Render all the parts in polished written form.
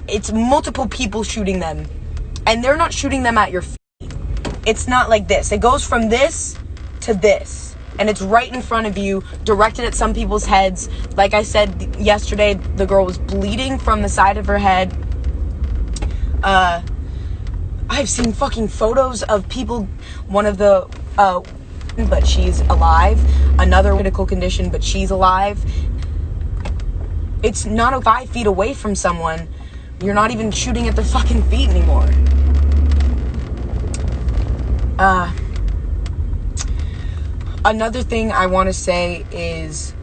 it's multiple people shooting them, and they're not shooting them at your feet. It's not like this. It goes from this to this, and it's right in front of you, directed at some people's heads. Like I said yesterday, the girl was bleeding from the side of her head. I've seen fucking photos of people, one of the, but she's alive, another critical condition, but she's alive. It's not 5 feet away from someone. You're not even shooting at their fucking feet anymore. Another thing I want to say is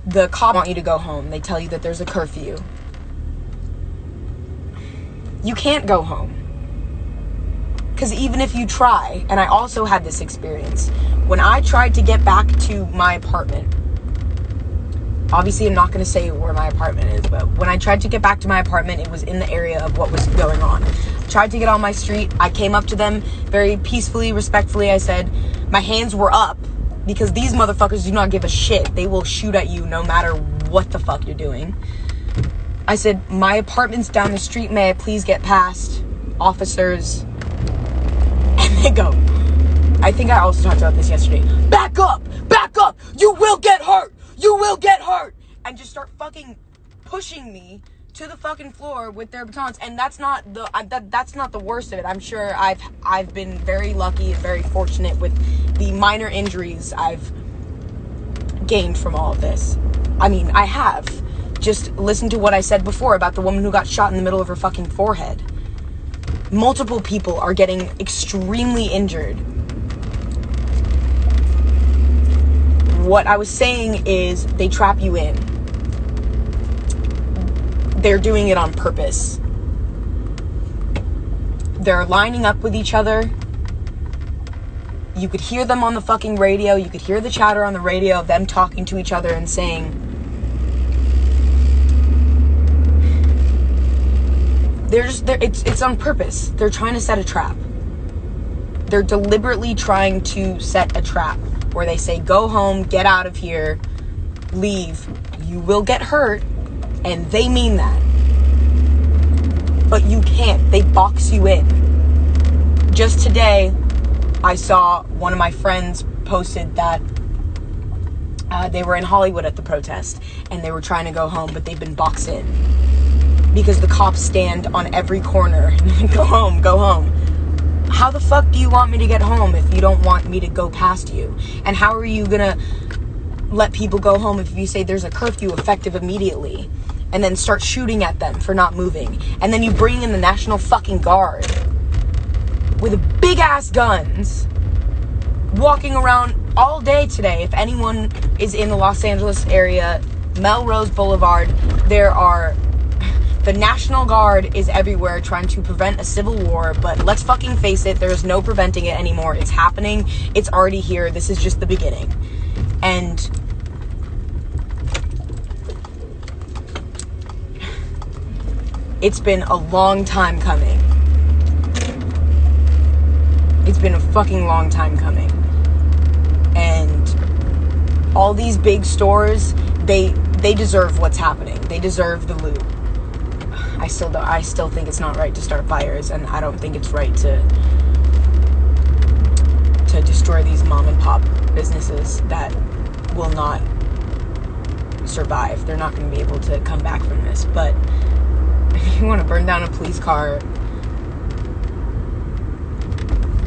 the cops want you to go home. They tell you that there's a curfew. You can't go home. Because even if you try, and I also had this experience, when I tried to get back to my apartment, obviously I'm not going to say where my apartment is, but when I tried to get back to my apartment, it was in the area of what was going on. I tried to get on my street. I came up to them very peacefully, respectfully. I said, my hands were up, because these motherfuckers do not give a shit. They will shoot at you no matter what the fuck you're doing. I said, my apartment's down the street. May I please get past, officers? And they go, I think I also talked about this yesterday. Back up! Back up! You will get hurt! You will get hurt! And just start fucking pushing me to the fucking floor with their batons. And that's not the worst of it. I'm sure I've been very lucky and very fortunate with the minor injuries I've gained from all of this. I mean, I have. Just listen to what I said before about the woman who got shot in the middle of her fucking forehead. Multiple people are getting extremely injured. What I was saying is they trap you in. They're doing it on purpose. They're lining up with each other. You could hear them on the fucking radio. You could hear the chatter on the radio of them talking to each other and saying, it's on purpose. They're trying to set a trap. They're deliberately trying to set a trap where they say, go home, get out of here, leave. You will get hurt. And they mean that. But you can't. They box you in. Just today, I saw one of my friends posted that they were in Hollywood at the protest and they were trying to go home, but they've been boxed in. Because the cops stand on every corner. Go home, go home. How the fuck do you want me to get home if you don't want me to go past you? And how are you gonna let people go home if you say there's a curfew effective immediately and then start shooting at them for not moving? And then you bring in the National fucking Guard with big ass guns walking around all day today. If anyone is in the Los Angeles area, Melrose Boulevard, the National Guard is everywhere trying to prevent a civil war, but let's fucking face it, there is no preventing it anymore. It's happening. It's already here. This is just the beginning. And it's been a long time coming. It's been a fucking long time coming. And all these big stores, they deserve what's happening. They deserve the loot. I still think it's not right to start fires, and I don't think it's right to destroy these mom and pop businesses that will not survive. They're not going to be able to come back from this. But if you want to burn down a police car,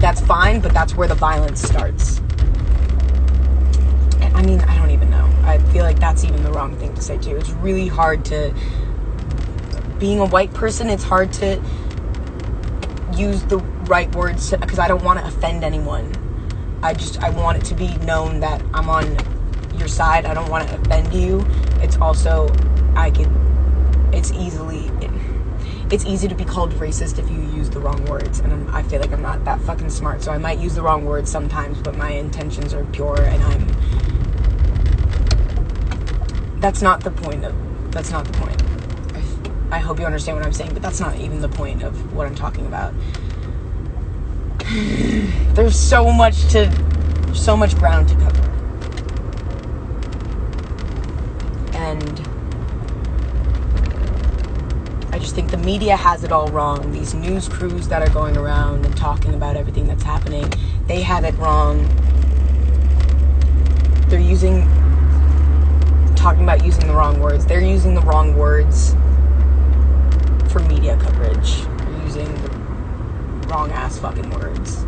that's fine, but that's where the violence starts. I mean, I don't even know. I feel like that's even the wrong thing to say too. It's really hard to, being a white person, it's hard to use the right words because I don't want to offend anyone. I want it to be known that I'm on your side. I don't want to offend you. It's also, it's easy to be called racist if you use the wrong words, and I feel like I'm not that fucking smart, so I might use the wrong words sometimes, but my intentions are pure, and that's not the point. I hope you understand what I'm saying, but that's not even the point of what I'm talking about. There's so much ground to cover. And media has it all wrong. These news crews that are going around and talking about everything that's happening, they have it wrong. They're talking about using the wrong words. They're using the wrong words for media coverage. They're using the wrong ass fucking words.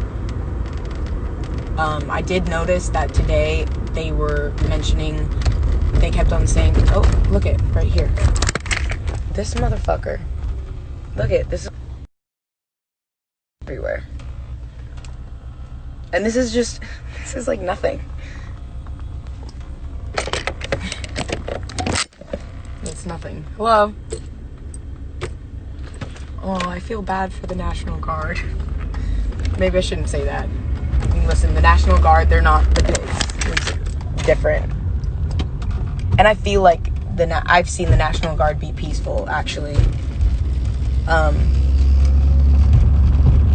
I did notice that today they were mentioning, they kept on saying, oh, look it, right here. This motherfucker. Look it, this is everywhere. And this is like nothing. It's nothing. Hello? Oh, I feel bad for the National Guard. Maybe I shouldn't say that. I mean, listen, the National Guard, they're not the pigs. It's different. And I feel like I've seen the National Guard be peaceful, actually.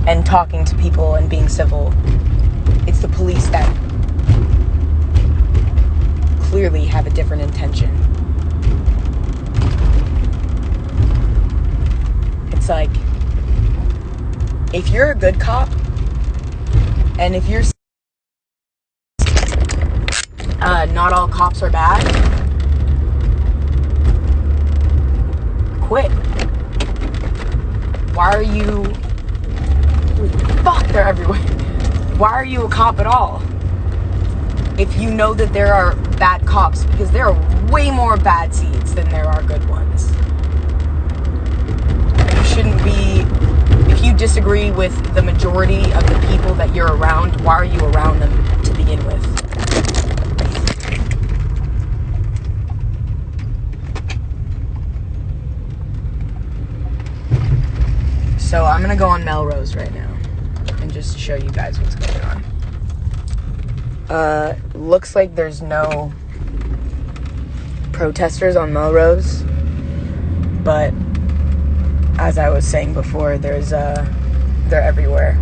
And talking to people and being civil. It's the police that clearly have a different intention. It's like, if you're a good cop, and if you're not all cops are bad, quit. Why are you... Fuck, they're everywhere. Why are you a cop at all? If you know that there are bad cops, because there are way more bad seeds than there are good ones. You shouldn't be... If you disagree with the majority of the people that you're around, why are you around them to begin with? So I'm gonna go on Melrose right now and just show you guys what's going on. Looks like there's no protesters on Melrose, but as I was saying before, they're everywhere.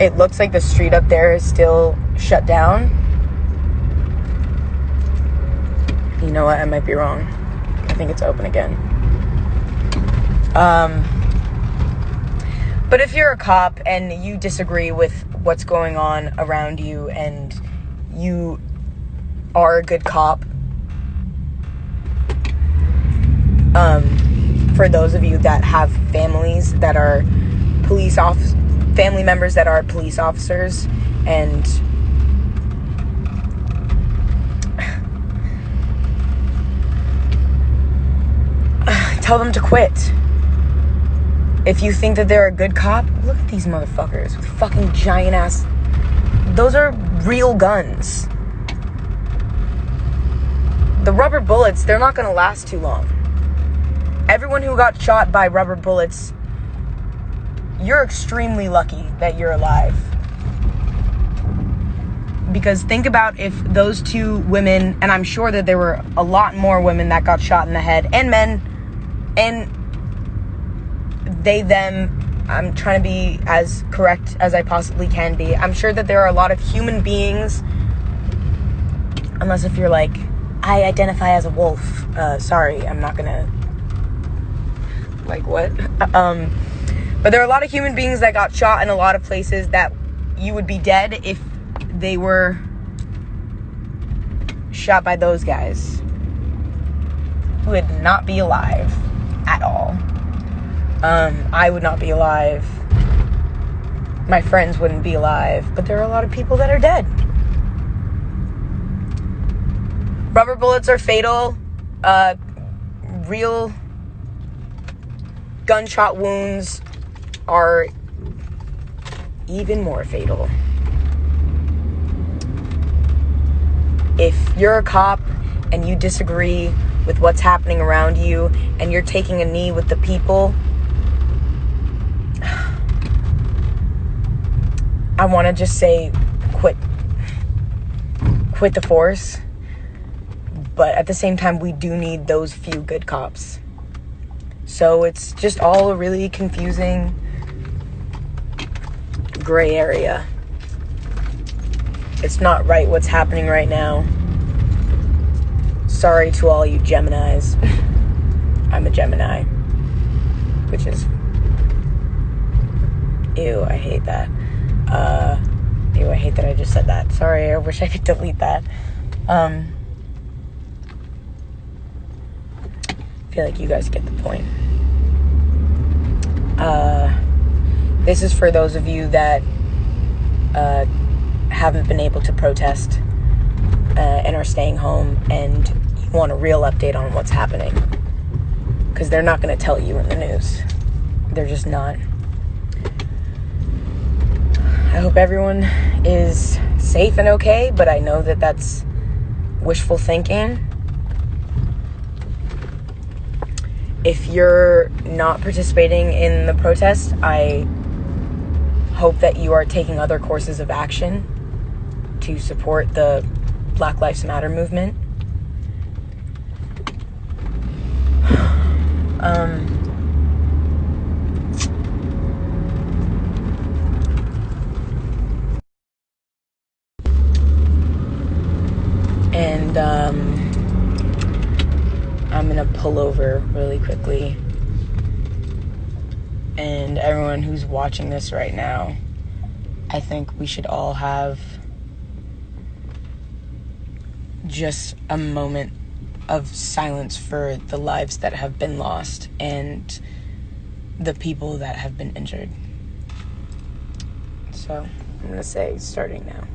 It looks like the street up there is still shut down. You know what? I might be wrong. I think it's open again. But if you're a cop and you disagree with what's going on around you and you are a good cop, for those of you that have families that are family members that are police officers, and tell them to quit. If you think that they're a good cop, look at these motherfuckers with fucking giant ass... Those are real guns. The rubber bullets, they're not gonna last too long. Everyone who got shot by rubber bullets, you're extremely lucky that you're alive. Because think about if those two women, and I'm sure that there were a lot more women that got shot in the head, and men, and they, them, I'm trying to be as correct as I possibly can be. I'm sure that there are a lot of human beings, unless if you're like, I identify as a wolf. Sorry, I'm not gonna, like, what? But there are a lot of human beings that got shot in a lot of places that you would be dead if they were shot by those guys. You would not be alive at all. I would not be alive. My friends wouldn't be alive. But there are a lot of people that are dead. Rubber bullets are fatal. Real gunshot wounds are even more fatal. If you're a cop and you disagree with what's happening around you and you're taking a knee with the people, I want to just say quit the force. But at the same time, we do need those few good cops. So it's just all a really confusing gray area. It's not right what's happening right now. Sorry to all you Geminis. I'm a Gemini, which is, ew, I hate that. Ew, I hate that I just said that. Sorry, I wish I could delete that. I feel like you guys get the point. This is for those of you that haven't been able to protest and are staying home, and you want a real update on what's happening, because they're not going to tell you in the news. They're just not. I hope everyone is safe and okay, but I know that that's wishful thinking. If you're not participating in the protest, I hope that you are taking other courses of action to support the Black Lives Matter movement. And I'm gonna pull over really quickly. And everyone who's watching this right now, I think we should all have just a moment of silence for the lives that have been lost and the people that have been injured. So I'm gonna say starting now.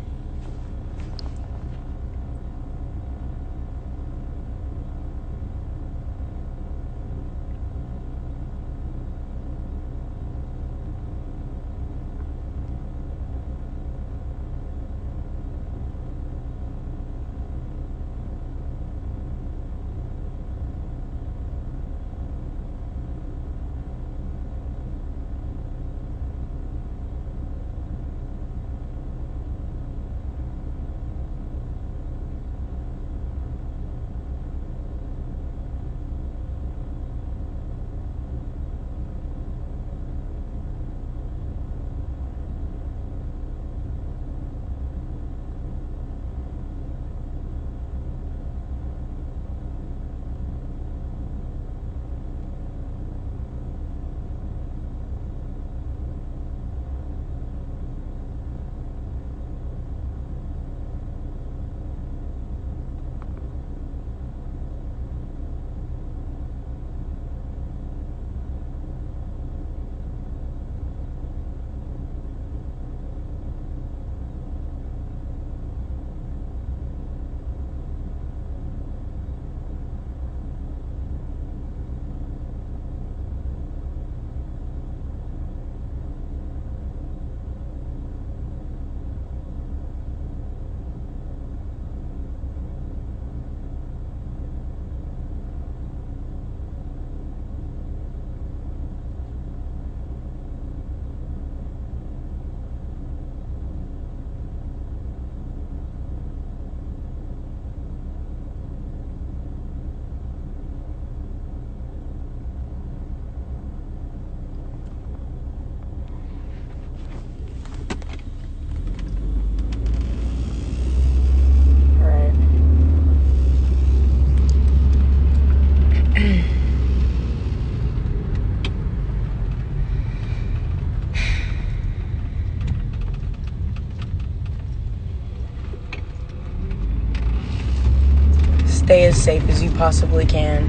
Stay as safe as you possibly can.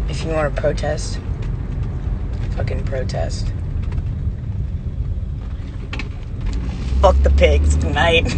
If you want to protest, fucking protest. Fuck the pigs tonight.